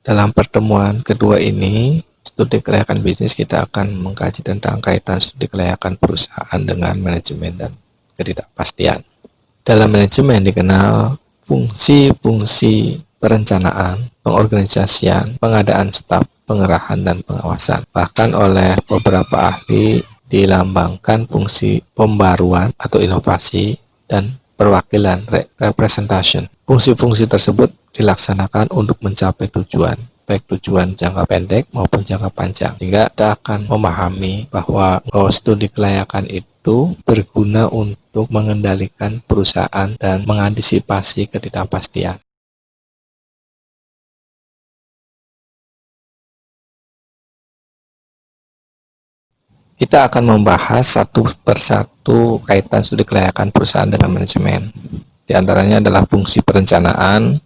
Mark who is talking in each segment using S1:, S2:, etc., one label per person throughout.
S1: Dalam pertemuan kedua ini, studi kelayakan bisnis, kita akan mengkaji tentang kaitan studi kelayakan perusahaan dengan manajemen dan ketidakpastian. Dalam manajemen dikenal fungsi-fungsi perencanaan, pengorganisasian, pengadaan staf, pengerahan, dan pengawasan. Bahkan oleh beberapa ahli dilambangkan fungsi pembaruan atau inovasi dan perwakilan representation. Fungsi-fungsi tersebut dilaksanakan untuk mencapai tujuan, baik tujuan jangka pendek maupun jangka panjang. Sehingga kita akan memahami bahwa studi kelayakan itu berguna untuk mengendalikan perusahaan dan mengantisipasi ketidakpastian. Kita akan membahas satu persatu kaitan studi kelayakan perusahaan dengan manajemen. Di antaranya adalah fungsi perencanaan,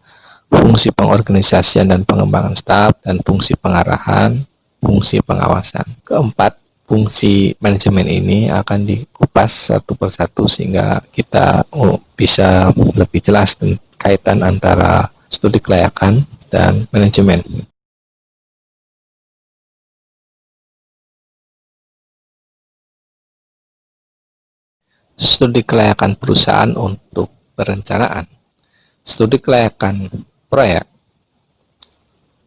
S1: fungsi pengorganisasian dan pengembangan staf, dan fungsi pengarahan, fungsi pengawasan. Keempat, fungsi manajemen ini akan dikupas satu persatu sehingga kita bisa lebih jelas kaitan antara studi kelayakan dan manajemen. Studi kelayakan perusahaan untuk perencanaan. Studi kelayakan proyek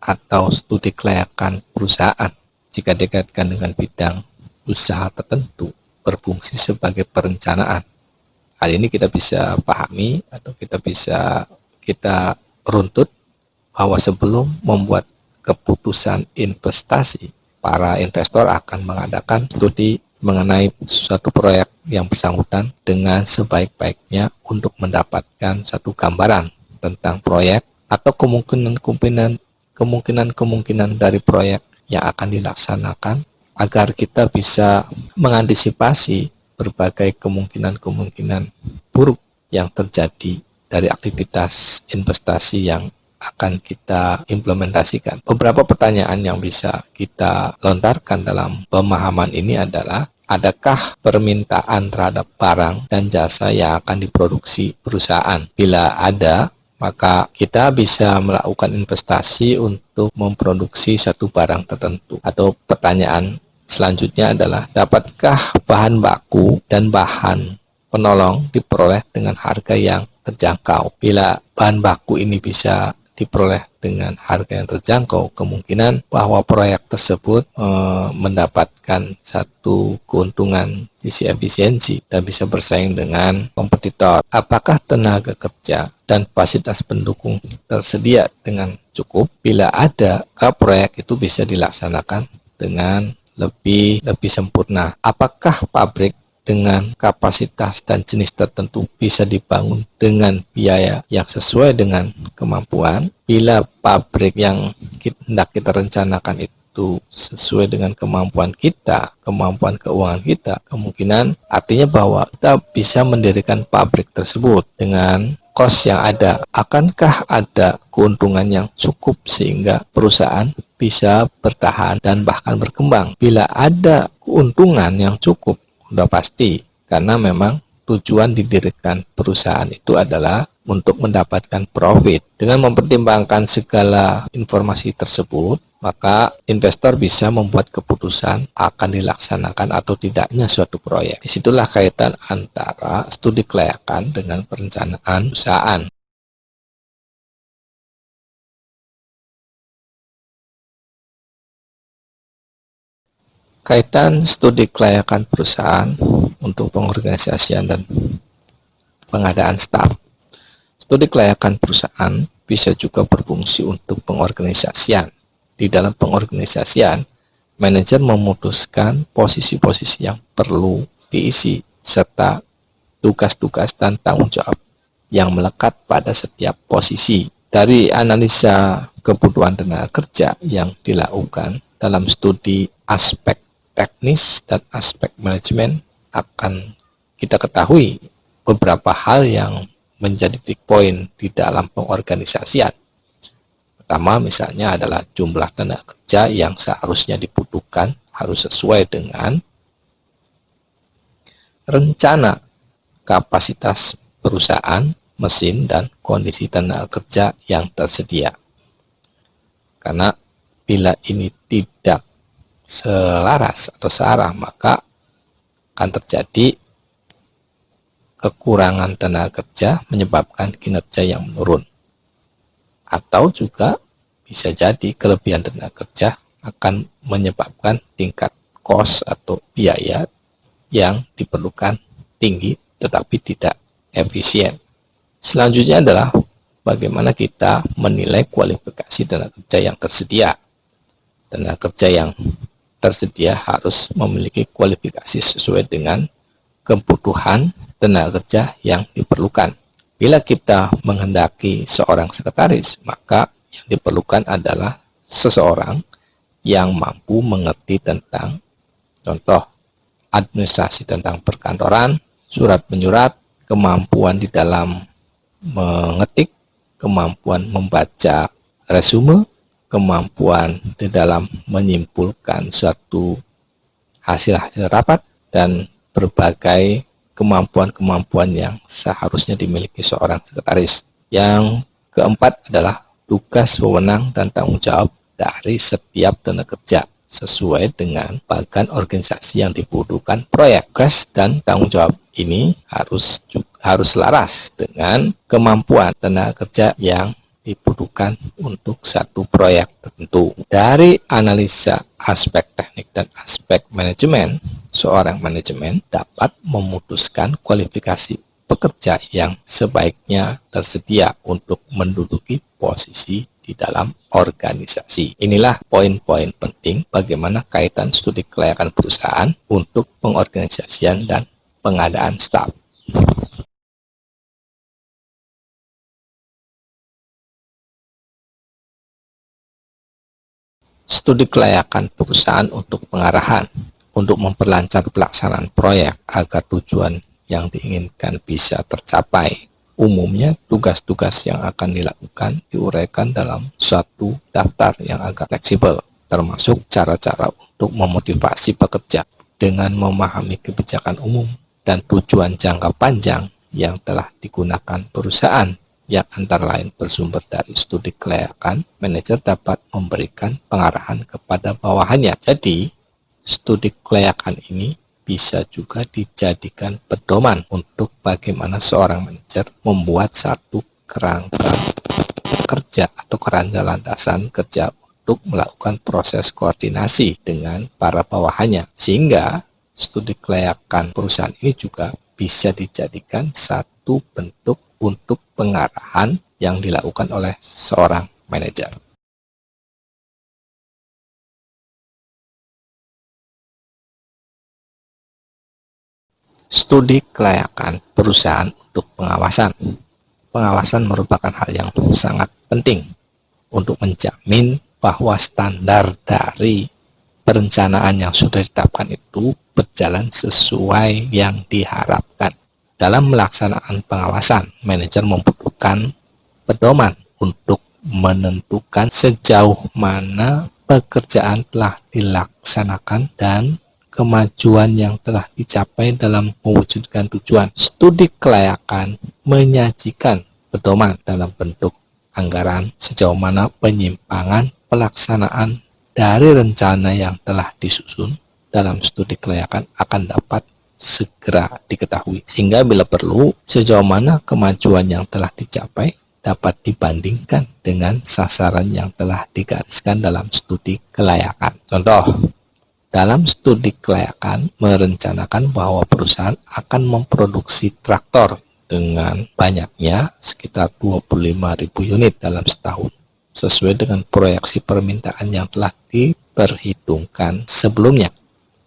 S1: atau studi kelayakan perusahaan jika dikaitkan dengan bidang usaha tertentu berfungsi sebagai perencanaan. Hal ini kita bisa pahami atau kita runtut bahwa sebelum membuat keputusan investasi, para investor akan mengadakan studi mengenai suatu proyek yang bersangkutan dengan sebaik-baiknya untuk mendapatkan satu gambaran tentang proyek atau kemungkinan dari proyek yang akan dilaksanakan agar kita bisa mengantisipasi berbagai kemungkinan buruk yang terjadi dari aktivitas investasi yang akan kita implementasikan. Beberapa pertanyaan yang bisa kita lontarkan dalam pemahaman ini adalah, adakah permintaan terhadap barang dan jasa yang akan diproduksi perusahaan? Bila ada, maka kita bisa melakukan investasi untuk memproduksi satu barang tertentu. Atau pertanyaan selanjutnya adalah, dapatkah bahan baku dan bahan penolong diperoleh dengan harga yang terjangkau? Bila bahan baku ini bisa diperoleh dengan harga yang terjangkau, kemungkinan bahwa proyek tersebut mendapatkan satu keuntungan sisi efisiensi dan bisa bersaing dengan kompetitor. Apakah tenaga kerja dan fasilitas pendukung tersedia dengan cukup? Bila ada, proyek itu bisa dilaksanakan dengan lebih sempurna. Apakah pabrik dengan kapasitas dan jenis tertentu bisa dibangun dengan biaya yang sesuai dengan kemampuan? Bila pabrik yang hendak kita rencanakan itu sesuai dengan kemampuan kita, kemampuan keuangan kita, kemungkinan artinya bahwa kita bisa mendirikan pabrik tersebut dengan kos yang ada. Akankah ada keuntungan yang cukup sehingga perusahaan bisa bertahan dan bahkan berkembang? Bila ada keuntungan yang cukup, sudah pasti, karena memang tujuan didirikan perusahaan itu adalah untuk mendapatkan profit. Dengan mempertimbangkan segala informasi tersebut, maka investor bisa membuat keputusan akan dilaksanakan atau tidaknya suatu proyek. Disitulah kaitan antara studi kelayakan dengan perencanaan perusahaan. Kaitan studi kelayakan perusahaan untuk pengorganisasian dan pengadaan staf. Studi kelayakan perusahaan bisa juga berfungsi untuk pengorganisasian. Di dalam pengorganisasian, manajer memutuskan posisi-posisi yang perlu diisi serta tugas-tugas dan tanggung jawab yang melekat pada setiap posisi. Dari analisa kebutuhan tenaga kerja yang dilakukan dalam studi aspek teknis dan aspek manajemen, akan kita ketahui beberapa hal yang menjadi titik poin di dalam pengorganisasian. Pertama misalnya adalah jumlah tenaga kerja yang seharusnya dibutuhkan harus sesuai dengan rencana kapasitas perusahaan, mesin, dan kondisi tenaga kerja yang tersedia. Karena bila ini tidak selaras atau searah, maka akan terjadi kekurangan tenaga kerja menyebabkan kinerja yang menurun. Atau juga bisa jadi kelebihan tenaga kerja akan menyebabkan tingkat cost atau biaya yang diperlukan tinggi tetapi tidak efisien. Selanjutnya adalah bagaimana kita menilai kualifikasi tenaga kerja yang tersedia. Tenaga kerja yang tersedia harus memiliki kualifikasi sesuai dengan kebutuhan tenaga kerja yang diperlukan. Bila kita menghendaki seorang sekretaris, maka yang diperlukan adalah seseorang yang mampu mengerti tentang contoh administrasi tentang perkantoran, surat menyurat, kemampuan di dalam mengetik, kemampuan membaca resume, kemampuan di dalam menyimpulkan suatu hasil-hasil rapat, dan berbagai kemampuan-kemampuan yang seharusnya dimiliki seorang sekretaris. Yang keempat adalah tugas, wewenang, dan tanggung jawab dari setiap tenaga kerja sesuai dengan bagian organisasi yang dibutuhkan proyek. Tugas dan tanggung jawab ini harus selaras dengan kemampuan tenaga kerja yang dibutuhkan untuk satu proyek tertentu. Dari analisa aspek teknik dan aspek manajemen, seorang manajemen dapat memutuskan kualifikasi pekerja yang sebaiknya tersedia untuk menduduki posisi di dalam organisasi. Inilah poin-poin penting bagaimana kaitan studi kelayakan perusahaan untuk pengorganisasian dan pengadaan staf. Studi kelayakan perusahaan untuk pengarahan, untuk memperlancar pelaksanaan proyek agar tujuan yang diinginkan bisa tercapai. Umumnya, tugas-tugas yang akan dilakukan diuraikan dalam suatu daftar yang agak fleksibel, termasuk cara-cara untuk memotivasi pekerja dengan memahami kebijakan umum dan tujuan jangka panjang yang telah digunakan perusahaan, yang antara lain bersumber dari studi kelayakan. Manajer dapat memberikan pengarahan kepada bawahannya. Jadi, studi kelayakan ini bisa juga dijadikan pedoman untuk bagaimana seorang manajer membuat satu kerangka kerja atau kerangka landasan kerja untuk melakukan proses koordinasi dengan para bawahannya. Sehingga studi kelayakan perusahaan ini juga bisa dijadikan satu bentuk untuk pengarahan yang dilakukan oleh seorang manajer. Studi kelayakan perusahaan untuk pengawasan. Pengawasan merupakan hal yang sangat penting untuk menjamin bahwa standar dari perencanaan yang sudah ditetapkan itu berjalan sesuai yang diharapkan. Dalam melaksanaan pengawasan, manajer membutuhkan pedoman untuk menentukan sejauh mana pekerjaan telah dilaksanakan dan kemajuan yang telah dicapai dalam mewujudkan tujuan. Studi kelayakan menyajikan pedoman dalam bentuk anggaran sejauh mana penyimpangan pelaksanaan dari rencana yang telah disusun dalam studi kelayakan akan dapat segera diketahui, sehingga bila perlu sejauh mana kemajuan yang telah dicapai dapat dibandingkan dengan sasaran yang telah digariskan dalam studi kelayakan. Contoh, dalam studi kelayakan merencanakan bahwa perusahaan akan memproduksi traktor dengan banyaknya sekitar 25.000 unit dalam setahun, sesuai dengan proyeksi permintaan yang telah diperhitungkan sebelumnya.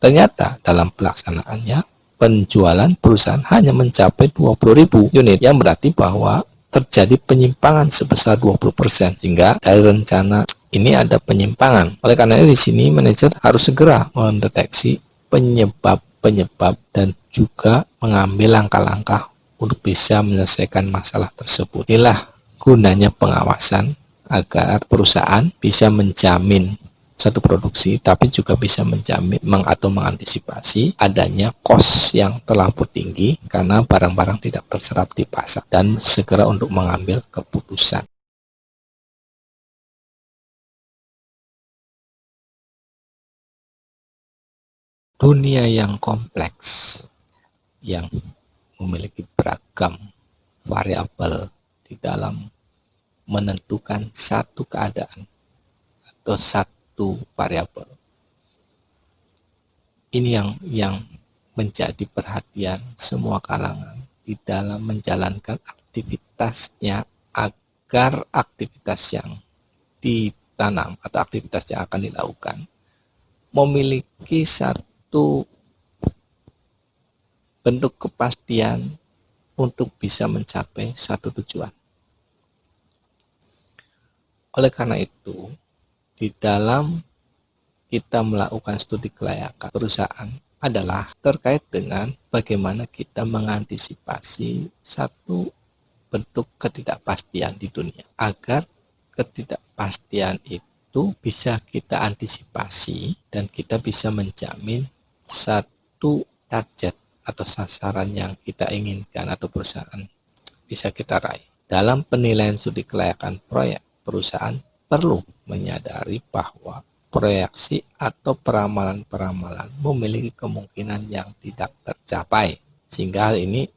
S1: Ternyata dalam pelaksanaannya penjualan perusahaan hanya mencapai 20.000 unit, yang berarti bahwa terjadi penyimpangan sebesar 20%, sehingga dari rencana ini ada penyimpangan. Oleh karena itu di sini manajer harus segera mendeteksi penyebab dan juga mengambil langkah-langkah untuk bisa menyelesaikan masalah tersebut. Inilah gunanya pengawasan, agar perusahaan bisa menjamin satu produksi, tapi juga bisa menjamin atau mengantisipasi adanya cost yang terlampau tinggi karena barang-barang tidak terserap di pasar, dan segera untuk mengambil keputusan. dunia yang kompleks, yang memiliki beragam variabel di dalam menentukan satu keadaan atau satu variabel. Ini yang menjadi perhatian semua kalangan di dalam menjalankan aktivitasnya, agar aktivitas yang ditanam atau aktivitas yang akan dilakukan memiliki satu bentuk kepastian untuk bisa mencapai satu tujuan. Oleh karena itu, di dalam kita melakukan studi kelayakan perusahaan adalah terkait dengan bagaimana kita mengantisipasi satu bentuk ketidakpastian di dunia, agar ketidakpastian itu bisa kita antisipasi dan kita bisa menjamin satu target atau sasaran yang kita inginkan atau perusahaan bisa kita raih. Dalam penilaian studi kelayakan proyek, perusahaan perlu menyadari bahwa proyeksi atau peramalan-peramalan memiliki kemungkinan yang tidak tercapai. Sehingga hal ini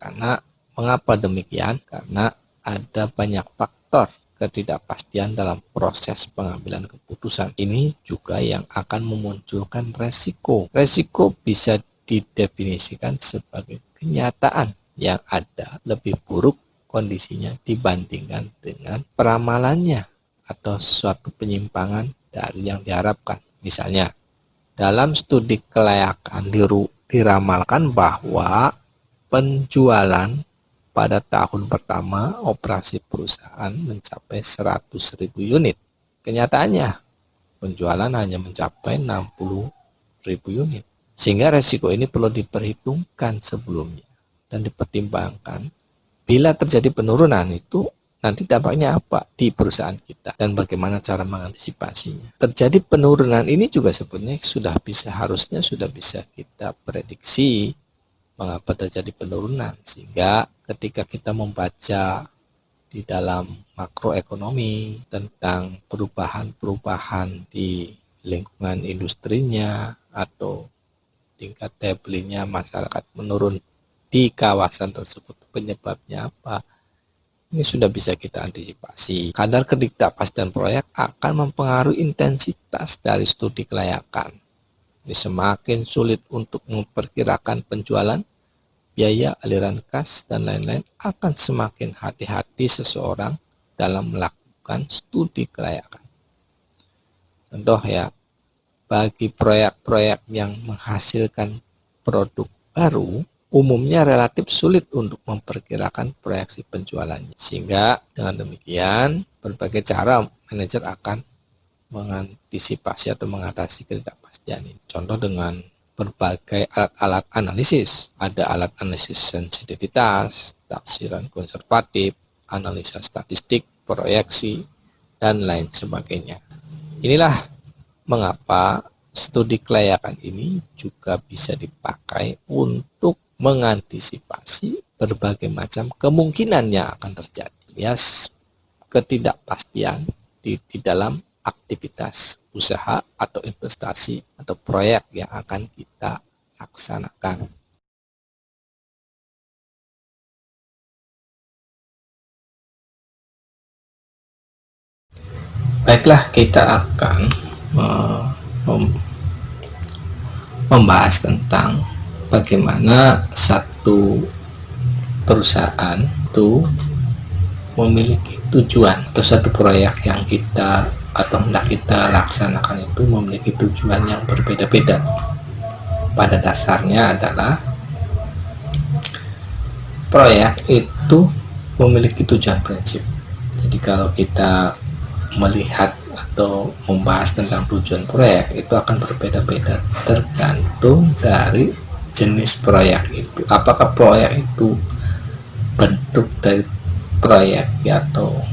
S1: mengapa demikian? Karena ada banyak faktor ketidakpastian dalam proses pengambilan keputusan. Ini juga yang akan memunculkan resiko. Resiko bisa didefinisikan sebagai kenyataan yang ada lebih buruk kondisinya dibandingkan dengan peramalannya atau suatu penyimpangan dari yang diharapkan. Misalnya, dalam studi kelayakan diramalkan bahwa penjualan pada tahun pertama operasi perusahaan mencapai 100.000 unit. Kenyataannya, penjualan hanya mencapai 60.000 unit. Sehingga resiko ini perlu diperhitungkan sebelumnya dan dipertimbangkan. Bila terjadi penurunan itu, nanti dampaknya apa di perusahaan kita dan bagaimana cara mengantisipasinya. Terjadi penurunan ini juga sebenarnya harusnya sudah bisa kita prediksi mengapa terjadi penurunan, sehingga ketika kita membaca di dalam makroekonomi tentang perubahan-perubahan di lingkungan industrinya atau tingkat daya belinya masyarakat menurun di kawasan tersebut, penyebabnya apa? Ini sudah bisa kita antisipasi. Kadar ketidakpastian proyek akan mempengaruhi intensitas dari studi kelayakan. Ini semakin sulit untuk memperkirakan penjualan, biaya, aliran kas, dan lain-lain, akan semakin hati-hati seseorang dalam melakukan studi kelayakan. Contoh ya, bagi proyek-proyek yang menghasilkan produk baru, umumnya relatif sulit untuk memperkirakan proyeksi penjualannya. Sehingga dengan demikian, berbagai cara manajer akan mengantisipasi atau mengatasi ketidakpastian ini. Contoh dengan berbagai alat-alat analisis. Ada alat analisis sensitivitas, taksiran konservatif, analisa statistik, proyeksi, dan lain sebagainya. Inilah mengapa studi kelayakan ini juga bisa dipakai untuk mengantisipasi berbagai macam kemungkinan yang akan terjadi. Ya, ketidakpastian di dalam aktivitas usaha atau investasi atau proyek yang akan kita laksanakan. Baiklah, kita akan membahas tentang bagaimana satu perusahaan itu memiliki tujuan atau satu proyek yang kita atau hendak kita laksanakan itu memiliki tujuan yang berbeda-beda. Pada dasarnya adalah proyek itu memiliki tujuan prinsip. Jadi kalau kita melihat atau membahas tentang tujuan proyek itu akan berbeda-beda tergantung dari jenis proyek itu. Apakah proyek itu bentuk dari proyek atau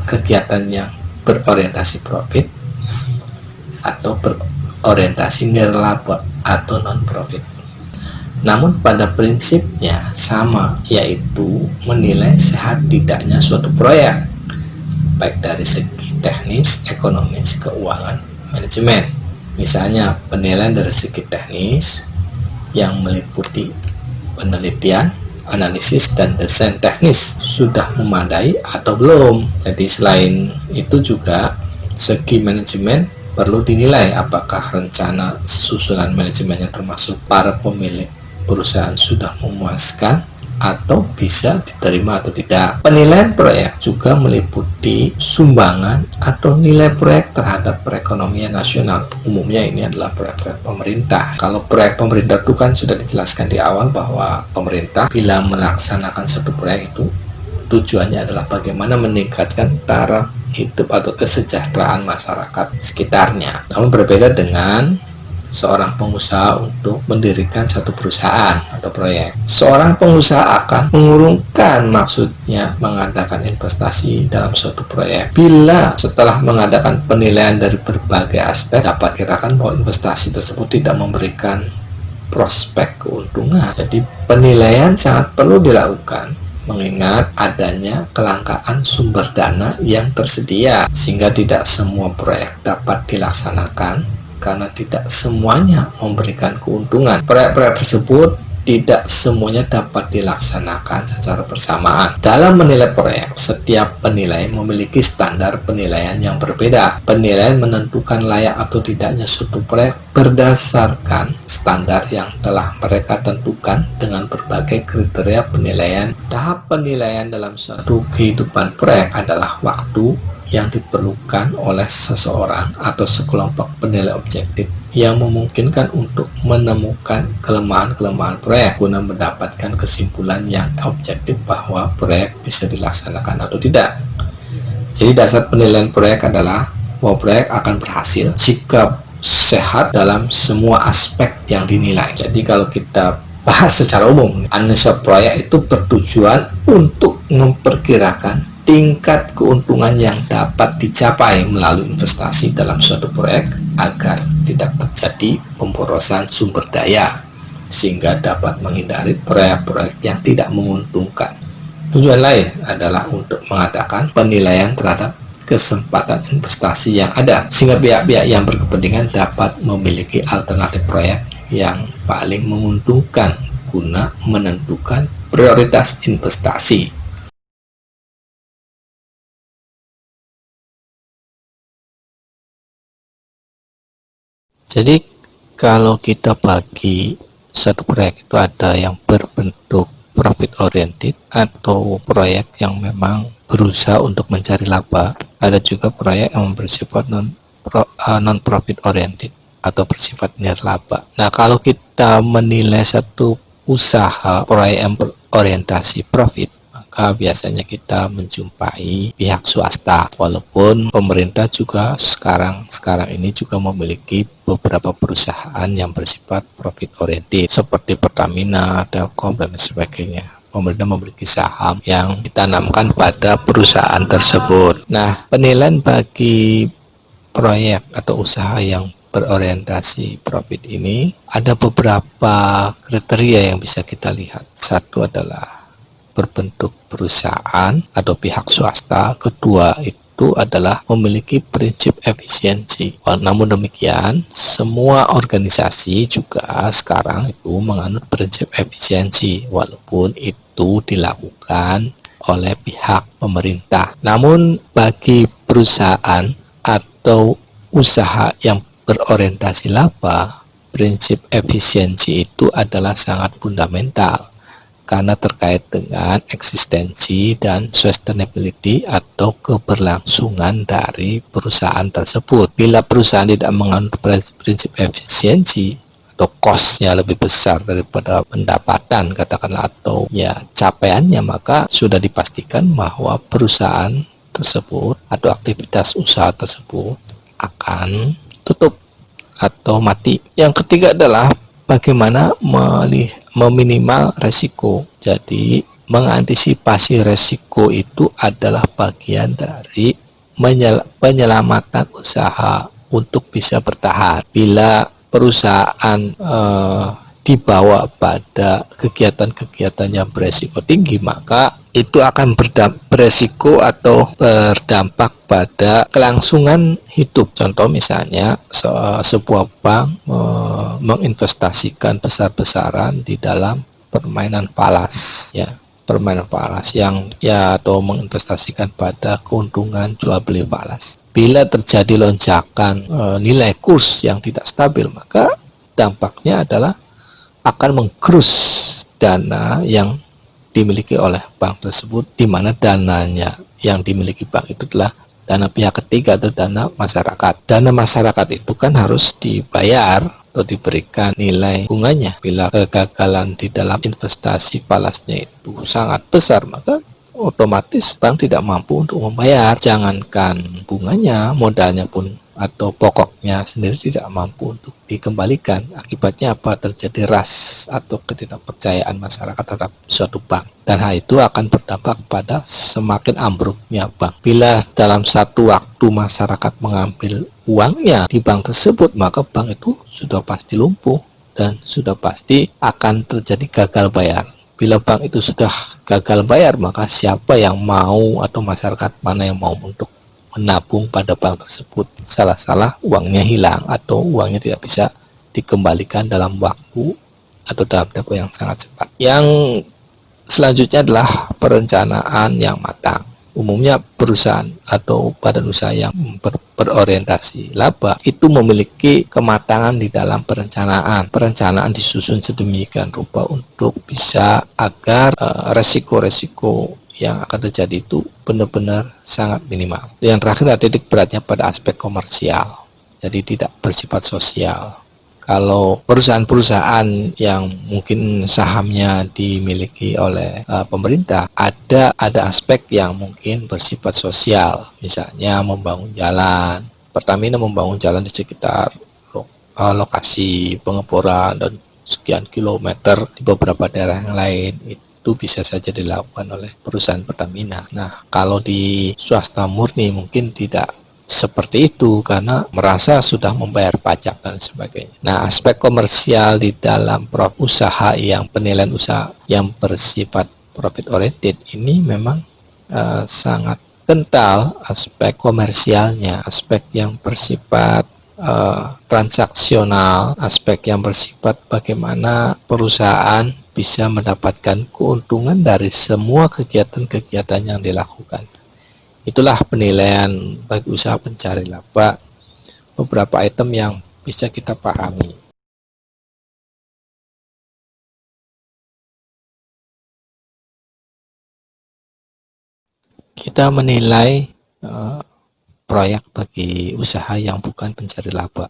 S1: kegiatan yang berorientasi profit atau berorientasi nirlaba atau non profit. Namun pada prinsipnya sama, yaitu menilai sehat tidaknya suatu proyek baik dari segi teknis, ekonomis, keuangan, manajemen. Misalnya penilaian dari segi teknis yang meliputi penelitian, analisis, dan desain teknis sudah memadai atau belum. Jadi selain itu juga segi manajemen perlu dinilai apakah rencana susunan manajemennya termasuk para pemilik perusahaan sudah memuaskan atau bisa diterima atau tidak. Penilaian proyek juga meliputi sumbangan atau nilai proyek terhadap perekonomian nasional. Umumnya ini adalah proyek-proyek pemerintah. Kalau proyek pemerintah itu kan sudah dijelaskan di awal bahwa pemerintah bila melaksanakan satu proyek itu tujuannya adalah bagaimana meningkatkan taraf hidup atau kesejahteraan masyarakat sekitarnya. Namun berbeda dengan seorang pengusaha untuk mendirikan satu perusahaan atau proyek. Seorang pengusaha akan mengurungkan, maksudnya mengadakan investasi dalam suatu proyek bila setelah mengadakan penilaian dari berbagai aspek dapat kirakan bahwa investasi tersebut tidak memberikan prospek keuntungan. Jadi penilaian sangat perlu dilakukan mengingat adanya kelangkaan sumber dana yang tersedia sehingga tidak semua proyek dapat dilaksanakan karena tidak semuanya memberikan keuntungan. Proyek-proyek tersebut tidak semuanya dapat dilaksanakan secara bersamaan. Dalam menilai proyek, setiap penilai memiliki standar penilaian yang berbeda. Penilaian menentukan layak atau tidaknya suatu proyek berdasarkan standar yang telah mereka tentukan dengan berbagai kriteria penilaian. Tahap penilaian dalam suatu kehidupan proyek adalah waktu yang diperlukan oleh seseorang atau sekelompok penilai objektif yang memungkinkan untuk menemukan kelemahan-kelemahan proyek guna mendapatkan kesimpulan yang objektif bahwa proyek bisa dilaksanakan atau tidak. Jadi dasar penilaian proyek adalah bahwa proyek akan berhasil jika sehat dalam semua aspek yang dinilai. Jadi kalau kita bahas secara umum, analisa proyek itu bertujuan untuk memperkirakan tingkat keuntungan yang dapat dicapai melalui investasi dalam suatu proyek agar tidak terjadi pemborosan sumber daya sehingga dapat menghindari proyek-proyek yang tidak menguntungkan. Tujuan lain adalah untuk mengadakan penilaian terhadap kesempatan investasi yang ada sehingga pihak-pihak yang berkepentingan dapat memiliki alternatif proyek yang paling menguntungkan guna menentukan prioritas investasi. Jadi kalau kita bagi satu proyek itu ada yang berbentuk profit oriented atau proyek yang memang berusaha untuk mencari laba, ada juga proyek yang bersifat non profit oriented atau bersifat nirlaba. Nah, kalau kita menilai satu usaha proyek yang berorientasi profit, maka biasanya kita menjumpai pihak swasta, walaupun pemerintah juga sekarang ini juga memiliki beberapa perusahaan yang bersifat profit oriented seperti Pertamina, Telkom, dan sebagainya. Pemerintah memiliki saham yang ditanamkan pada perusahaan tersebut. Nah, penilaian bagi proyek atau usaha yang berorientasi profit ini ada beberapa kriteria yang bisa kita lihat. Satu adalah berbentuk perusahaan atau pihak swasta. Kedua itu adalah memiliki prinsip efisiensi. Namun demikian, semua organisasi juga sekarang itu menganut prinsip efisiensi, walaupun itu dilakukan oleh pihak pemerintah. Namun bagi perusahaan atau usaha yang berorientasi laba, prinsip efisiensi itu adalah sangat fundamental karena terkait dengan eksistensi dan sustainability atau keberlangsungan dari perusahaan tersebut. Bila perusahaan tidak menganut prinsip efisiensi atau cost-nya lebih besar daripada pendapatan katakanlah atau capaiannya, maka sudah dipastikan bahwa perusahaan tersebut atau aktivitas usaha tersebut akan tutup atau mati. Yang ketiga adalah bagaimana meminimal resiko. Jadi mengantisipasi resiko itu adalah bagian dari penyelamatan usaha untuk bisa bertahan. Bila perusahaan dibawa pada kegiatan-kegiatan yang beresiko tinggi, maka itu akan beresiko atau berdampak pada kelangsungan hidup. Contoh misalnya sebuah bank menginvestasikan besar-besaran di dalam permainan falas, ya, permainan falas yang atau menginvestasikan pada keuntungan jual beli falas. Bila terjadi lonjakan nilai kurs yang tidak stabil, maka dampaknya adalah akan menggerus dana yang dimiliki oleh bank tersebut, di mana dananya yang dimiliki bank itu adalah dana pihak ketiga atau dana masyarakat. Dana masyarakat itu kan harus dibayar atau diberikan nilai bunganya. Bila kegagalan di dalam investasi falasnya itu sangat besar, maka otomatis bank tidak mampu untuk membayar. Jangankan bunganya, modalnya pun atau pokoknya sendiri tidak mampu untuk dikembalikan. Akibatnya apa? Terjadi ras atau ketidakpercayaan masyarakat terhadap suatu bank, dan hal itu akan berdampak pada semakin ambruknya bank. Bila dalam satu waktu masyarakat mengambil uangnya di bank tersebut, maka bank itu sudah pasti lumpuh dan sudah pasti akan terjadi gagal bayar. Bila bank itu sudah gagal bayar, maka siapa yang mau atau masyarakat mana yang mau untuk menabung pada bank tersebut? Salah-salah uangnya hilang atau uangnya tidak bisa dikembalikan dalam waktu atau dalam tempo yang sangat cepat. Yang selanjutnya adalah perencanaan yang matang. Umumnya perusahaan atau badan usaha yang berorientasi laba itu memiliki kematangan di dalam perencanaan. Perencanaan disusun sedemikian rupa untuk bisa agar resiko-resiko yang akan terjadi itu benar-benar sangat minimal. Yang terakhir adalah titik beratnya pada aspek komersial, jadi tidak bersifat sosial. Kalau perusahaan-perusahaan yang mungkin sahamnya dimiliki oleh pemerintah, ada aspek yang mungkin bersifat sosial, misalnya membangun jalan. Pertamina membangun jalan di sekitar lokasi pengeboran dan sekian kilometer di beberapa daerah yang lain. Itu bisa saja dilakukan oleh perusahaan Pertamina. Nah, kalau di swasta murni mungkin tidak seperti itu karena merasa sudah membayar pajak dan sebagainya. Nah, aspek komersial di dalam usaha yang penilaian usaha yang bersifat profit oriented ini memang sangat kental aspek komersialnya, aspek yang bersifat transaksional, aspek yang bersifat bagaimana perusahaan bisa mendapatkan keuntungan dari semua kegiatan-kegiatan yang dilakukan. Itulah penilaian bagi usaha pencari laba, beberapa item yang bisa kita pahami. Kita menilai proyek bagi usaha yang bukan pencari laba.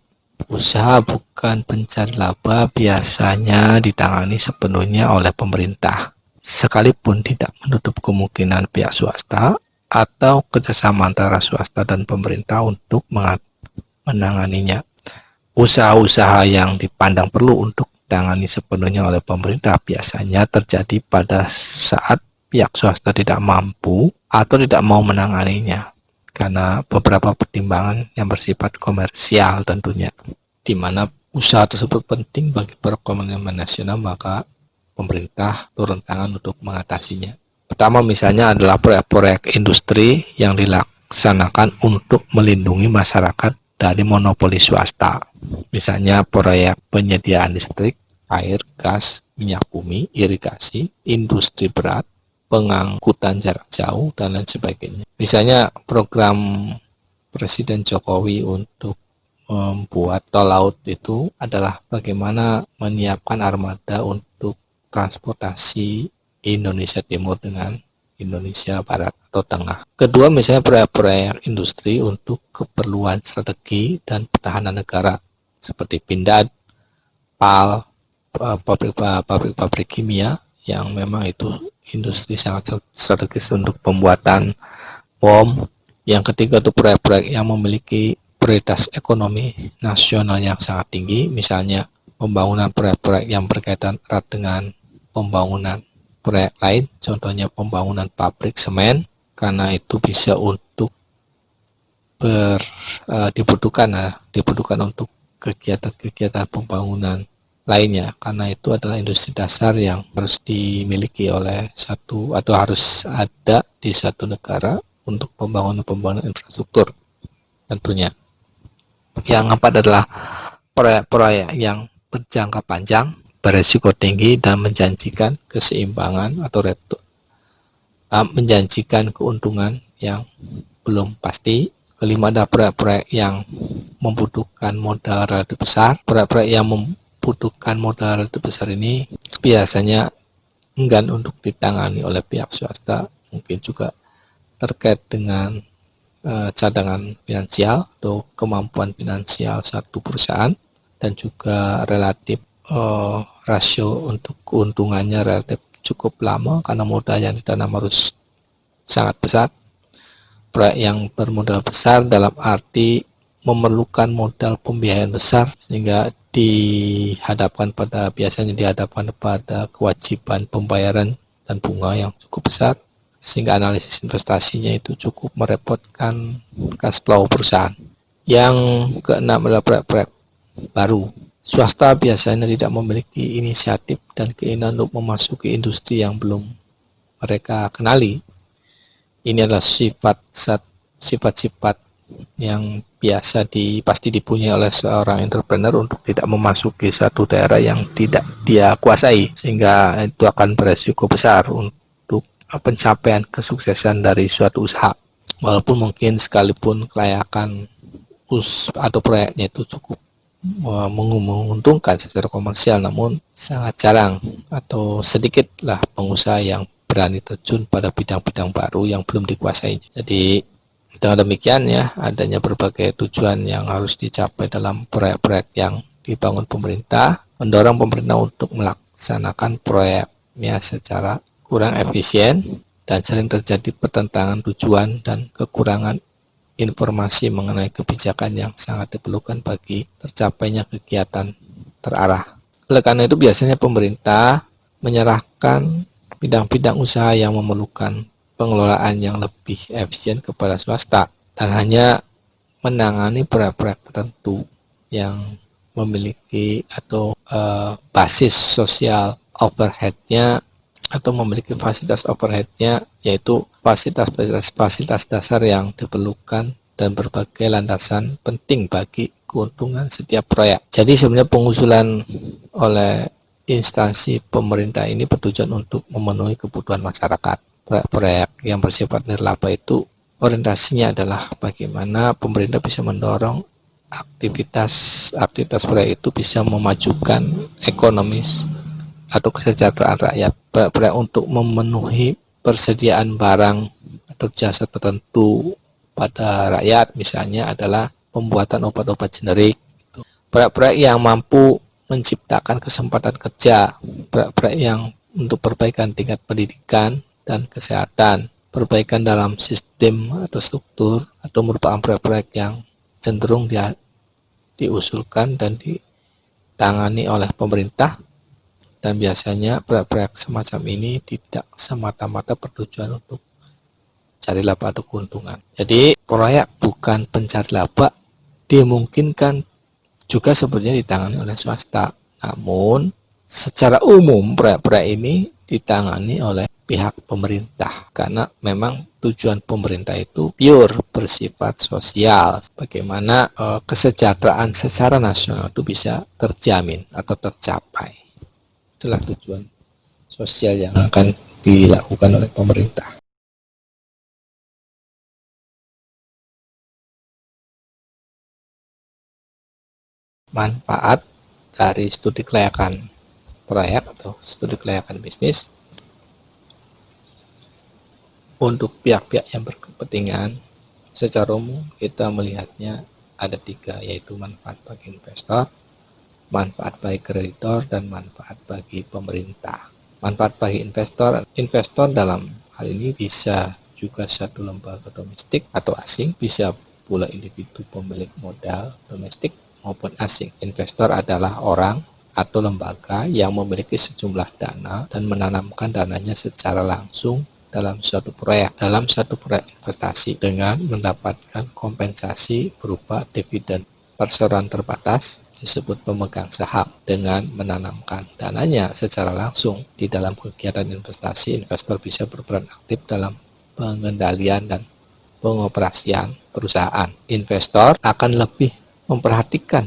S1: Usaha bukan pencari laba biasanya ditangani sepenuhnya oleh pemerintah, sekalipun tidak menutup kemungkinan pihak swasta atau kerjasama antara swasta dan pemerintah untuk menanganinya. Usaha-usaha yang dipandang perlu untuk ditangani sepenuhnya oleh pemerintah biasanya terjadi pada saat pihak swasta tidak mampu atau tidak mau menanganinya karena beberapa pertimbangan yang bersifat komersial tentunya, di mana usaha tersebut penting bagi perekonomian nasional, maka pemerintah turun tangan untuk mengatasinya. Pertama misalnya adalah proyek-proyek industri yang dilaksanakan untuk melindungi masyarakat dari monopoli swasta. Misalnya proyek penyediaan listrik, air, gas, minyak bumi, irigasi, industri berat, pengangkutan jarak jauh, dan lain sebagainya. Misalnya program Presiden Jokowi untuk membuat tol laut itu adalah bagaimana menyiapkan armada untuk transportasi Indonesia Timur dengan Indonesia Barat atau Tengah. Kedua, misalnya proyek-proyek industri untuk keperluan strategi dan pertahanan negara seperti Pindad, PAL, pabrik-pabrik kimia yang memang itu industri sangat strategis untuk pembuatan bom. Yang ketiga itu proyek-proyek yang memiliki prioritas ekonomi nasional yang sangat tinggi, misalnya pembangunan proyek-proyek yang berkaitan erat dengan pembangunan proyek lain, contohnya pembangunan pabrik semen, karena itu bisa untuk dibutuhkan untuk kegiatan-kegiatan pembangunan lainnya, karena itu adalah industri dasar yang harus dimiliki oleh satu atau harus ada di satu negara untuk pembangunan infrastruktur tentunya. Yang keempat adalah proyek-proyek yang berjangka panjang, beresiko tinggi, dan menjanjikan keseimbangan atau menjanjikan keuntungan yang belum pasti. Kelima ada proyek-proyek yang membutuhkan modal relatif besar. Proyek-proyek yang membutuhkan modal relatif besar ini biasanya enggan untuk ditangani oleh pihak swasta, mungkin juga terkait dengan cadangan finansial atau kemampuan finansial satu perusahaan, dan juga relatif rasio untuk keuntungannya relatif cukup lama karena modal yang ditanam harus sangat besar. Proyek yang bermodal besar dalam arti memerlukan modal pembiayaan besar sehingga biasanya dihadapkan pada kewajiban pembayaran dan bunga yang cukup besar, sehingga analisis investasinya itu cukup merepotkan cash flow perusahaan. Yang keenam adalah proyek-proyek baru. Swasta biasanya tidak memiliki inisiatif dan keinginan untuk memasuki industri yang belum mereka kenali. Ini adalah sifat-sifat yang pasti dipunyai oleh seorang entrepreneur untuk tidak memasuki satu daerah yang tidak dia kuasai, sehingga itu akan beresiko besar untuk pencapaian kesuksesan dari suatu usaha. Walaupun mungkin sekalipun kelayakan atau proyeknya itu cukup menguntungkan secara komersial, namun sangat jarang atau sedikitlah pengusaha yang berani terjun pada bidang-bidang baru yang belum dikuasai. Jadi dengan demikian ya, adanya berbagai tujuan yang harus dicapai dalam proyek-proyek yang dibangun pemerintah, mendorong pemerintah untuk melaksanakan proyeknya secara kurang efisien, dan sering terjadi pertentangan tujuan dan kekurangan informasi mengenai kebijakan yang sangat diperlukan bagi tercapainya kegiatan terarah. Oleh karena itu biasanya pemerintah menyerahkan bidang-bidang usaha yang memerlukan pengelolaan yang lebih efisien kepada swasta, dan hanya menangani proyek-proyek tertentu yang memiliki atau basis sosial overhead-nya atau memiliki fasilitas overhead-nya, yaitu fasilitas dasar yang diperlukan dan berbagai landasan penting bagi keuntungan setiap proyek. Jadi sebenarnya pengusulan oleh instansi pemerintah ini bertujuan untuk memenuhi kebutuhan masyarakat. Proyek-proyek yang bersifat nirlaba itu orientasinya adalah bagaimana pemerintah bisa mendorong aktivitas proyek itu bisa memajukan ekonomis atau kesejahteraan rakyat. Proyek untuk memenuhi persediaan barang atau jasa tertentu pada rakyat misalnya adalah pembuatan obat-obat generik. Proyek-proyek yang mampu menciptakan kesempatan kerja, proyek-proyek yang untuk perbaikan tingkat pendidikan dan kesehatan, perbaikan dalam sistem atau struktur, atau merupakan proyek-proyek yang cenderung diusulkan dan ditangani oleh pemerintah, dan biasanya proyek-proyek semacam ini tidak semata-mata bertujuan untuk cari laba atau keuntungan. Jadi proyek bukan pencari laba dimungkinkan juga sebenarnya ditangani oleh swasta. Namun secara umum proyek-proyek ini ditangani oleh pihak pemerintah karena memang tujuan pemerintah itu pure bersifat sosial. Bagaimana kesejahteraan secara nasional itu bisa terjamin atau tercapai. Itulah tujuan sosial yang akan dilakukan oleh pemerintah. Manfaat dari studi kelayakan proyek atau studi kelayakan bisnis untuk pihak-pihak yang berkepentingan. Secara umum kita melihatnya ada 3, yaitu manfaat bagi investor, manfaat bagi kreditor, dan manfaat bagi pemerintah. Manfaat bagi investor dalam hal ini bisa juga satu lembaga domestik atau asing, bisa pula individu pemilik modal domestik maupun asing. Investor adalah orang atau lembaga yang memiliki sejumlah dana dan menanamkan dananya secara langsung dalam suatu proyek investasi dengan mendapatkan kompensasi berupa dividen perseroan terbatas disebut pemegang saham. Dengan menanamkan dananya secara langsung di dalam kegiatan investasi, investor bisa berperan aktif dalam pengendalian dan pengoperasian perusahaan. Investor akan lebih memperhatikan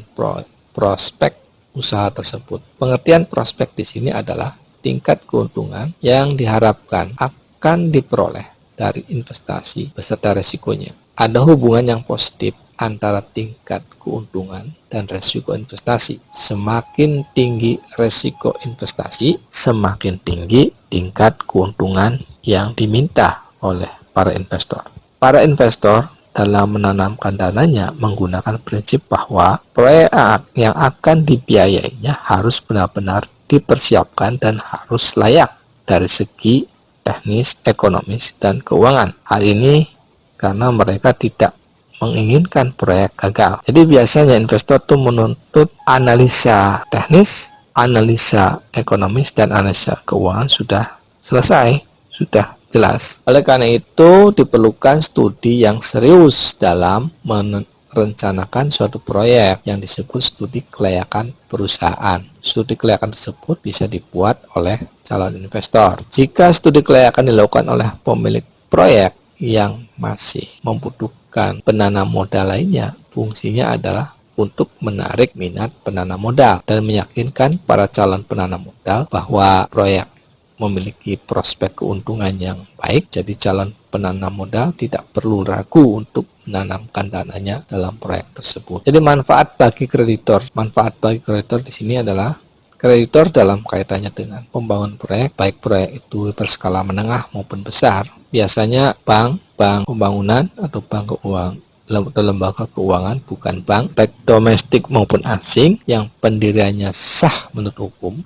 S1: prospek usaha tersebut. Pengertian prospek di sini adalah tingkat keuntungan yang diharapkan akan diperoleh dari investasi beserta resikonya. Ada hubungan yang positif antara tingkat keuntungan dan resiko investasi. Semakin tinggi resiko investasi, semakin tinggi tingkat keuntungan yang diminta oleh para investor. Para investor dalam menanamkan dananya menggunakan prinsip bahwa proyek yang akan dibiayainya harus benar-benar dipersiapkan dan harus layak dari segi teknis, ekonomis, dan keuangan. Hal ini karena mereka tidak menginginkan proyek gagal. Jadi biasanya investor itu menuntut analisa teknis, analisa ekonomis, dan analisa keuangan sudah selesai, sudah jelas. Oleh karena itu diperlukan studi yang serius dalam merencanakan suatu proyek yang disebut studi kelayakan perusahaan. Studi kelayakan tersebut bisa dibuat oleh calon investor. Jika studi kelayakan dilakukan oleh pemilik proyek yang masih membutuhkan penanam modal lainnya, fungsinya adalah untuk menarik minat penanam modal dan meyakinkan para calon penanam modal bahwa proyek memiliki prospek keuntungan yang baik. Jadi calon penanam modal tidak perlu ragu untuk menanamkan dananya dalam proyek tersebut. Jadi manfaat bagi kreditor di sini adalah kreditor dalam kaitannya dengan pembangunan proyek, baik proyek itu berskala menengah maupun besar. Biasanya bank pembangunan atau bank keuangan atau lembaga keuangan, bukan bank, baik domestik maupun asing yang pendiriannya sah menurut hukum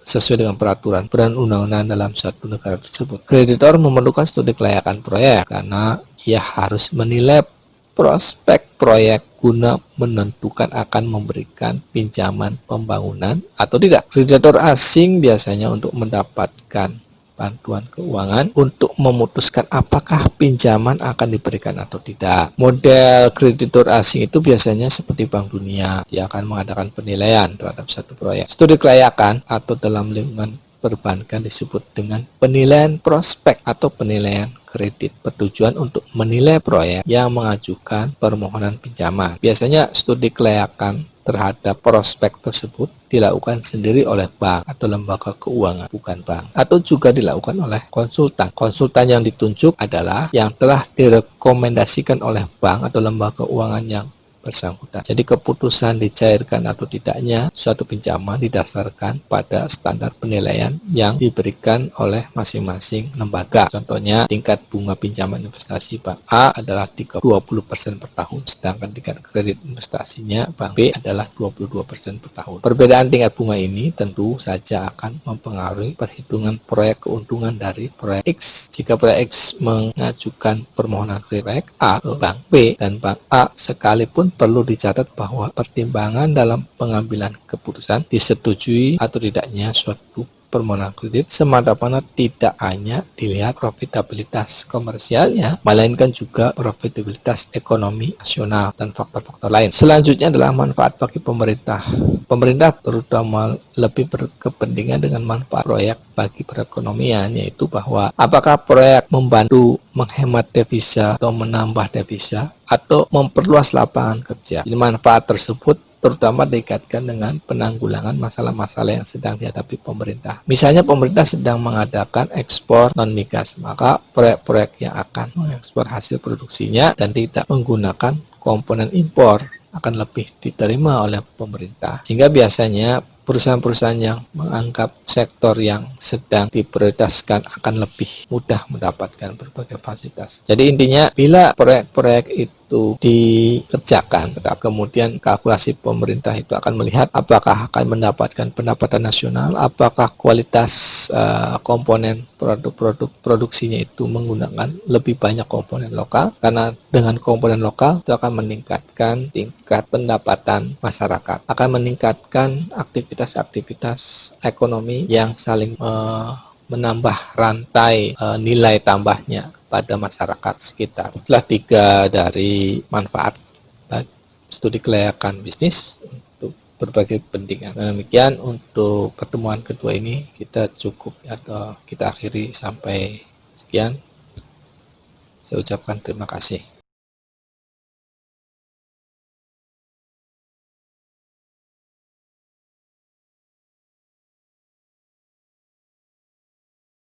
S1: sesuai dengan peraturan perundang-undangan dalam suatu negara tersebut. Kreditor memerlukan studi kelayakan proyek karena ia harus menilai prospek proyek guna menentukan akan memberikan pinjaman pembangunan atau tidak. Kreditor asing biasanya untuk mendapatkan bantuan keuangan untuk memutuskan apakah pinjaman akan diberikan atau tidak. Model kreditor asing itu biasanya seperti Bank Dunia, dia akan mengadakan penilaian terhadap satu proyek. Studi kelayakan atau dalam lingkungan perbankan disebut dengan penilaian prospek atau penilaian kredit, bertujuan untuk menilai proyek yang mengajukan permohonan pinjaman. Biasanya studi kelayakan terhadap prospek tersebut dilakukan sendiri oleh bank atau lembaga keuangan, bukan bank, atau juga dilakukan oleh konsultan. Konsultan yang ditunjuk adalah yang telah direkomendasikan oleh bank atau lembaga keuangan yang bersangkutan. Jadi keputusan dicairkan atau tidaknya suatu pinjaman didasarkan pada standar penilaian yang diberikan oleh masing-masing lembaga. Contohnya tingkat bunga pinjaman investasi Bank A adalah 20% per tahun, sedangkan tingkat kredit investasinya Bank B adalah 22% per tahun. Perbedaan tingkat bunga ini tentu saja akan mempengaruhi perhitungan proyek keuntungan dari proyek X. Jika proyek X mengajukan permohonan kredit proyek A ke Bank B dan Bank A sekalipun perlu dicatat bahwa pertimbangan dalam pengambilan keputusan disetujui atau tidaknya suatu permohonan kredit semata-mata tidak hanya dilihat profitabilitas komersialnya, melainkan juga profitabilitas ekonomi nasional dan faktor-faktor lain. Selanjutnya adalah manfaat bagi pemerintah. Pemerintah terutama lebih berkepentingan dengan manfaat proyek bagi perekonomian, yaitu bahwa apakah proyek membantu menghemat devisa atau menambah devisa atau memperluas lapangan kerja. Jadi manfaat tersebut terutama dikaitkan dengan penanggulangan masalah-masalah yang sedang dihadapi pemerintah. Misalnya pemerintah sedang mengadakan ekspor non-migas, maka proyek-proyek yang akan mengekspor hasil produksinya dan tidak menggunakan komponen impor akan lebih diterima oleh pemerintah. Sehingga biasanya perusahaan-perusahaan yang menganggap sektor yang sedang diprioritaskan akan lebih mudah mendapatkan berbagai fasilitas. Jadi intinya bila proyek-proyek itu dikerjakan, kemudian kalkulasi pemerintah itu akan melihat apakah akan mendapatkan pendapatan nasional, apakah kualitas komponen produk-produk produksinya itu menggunakan lebih banyak komponen lokal, karena dengan komponen lokal itu akan meningkatkan tingkat pendapatan masyarakat, akan meningkatkan aktivitas ekonomi yang saling menambah rantai nilai tambahnya pada masyarakat sekitar. Itulah 3 dari manfaat studi kelayakan bisnis untuk berbagai kepentingan. Nah, demikian untuk pertemuan kedua ini kita cukup atau kita akhiri sampai sekian. Saya ucapkan terima kasih.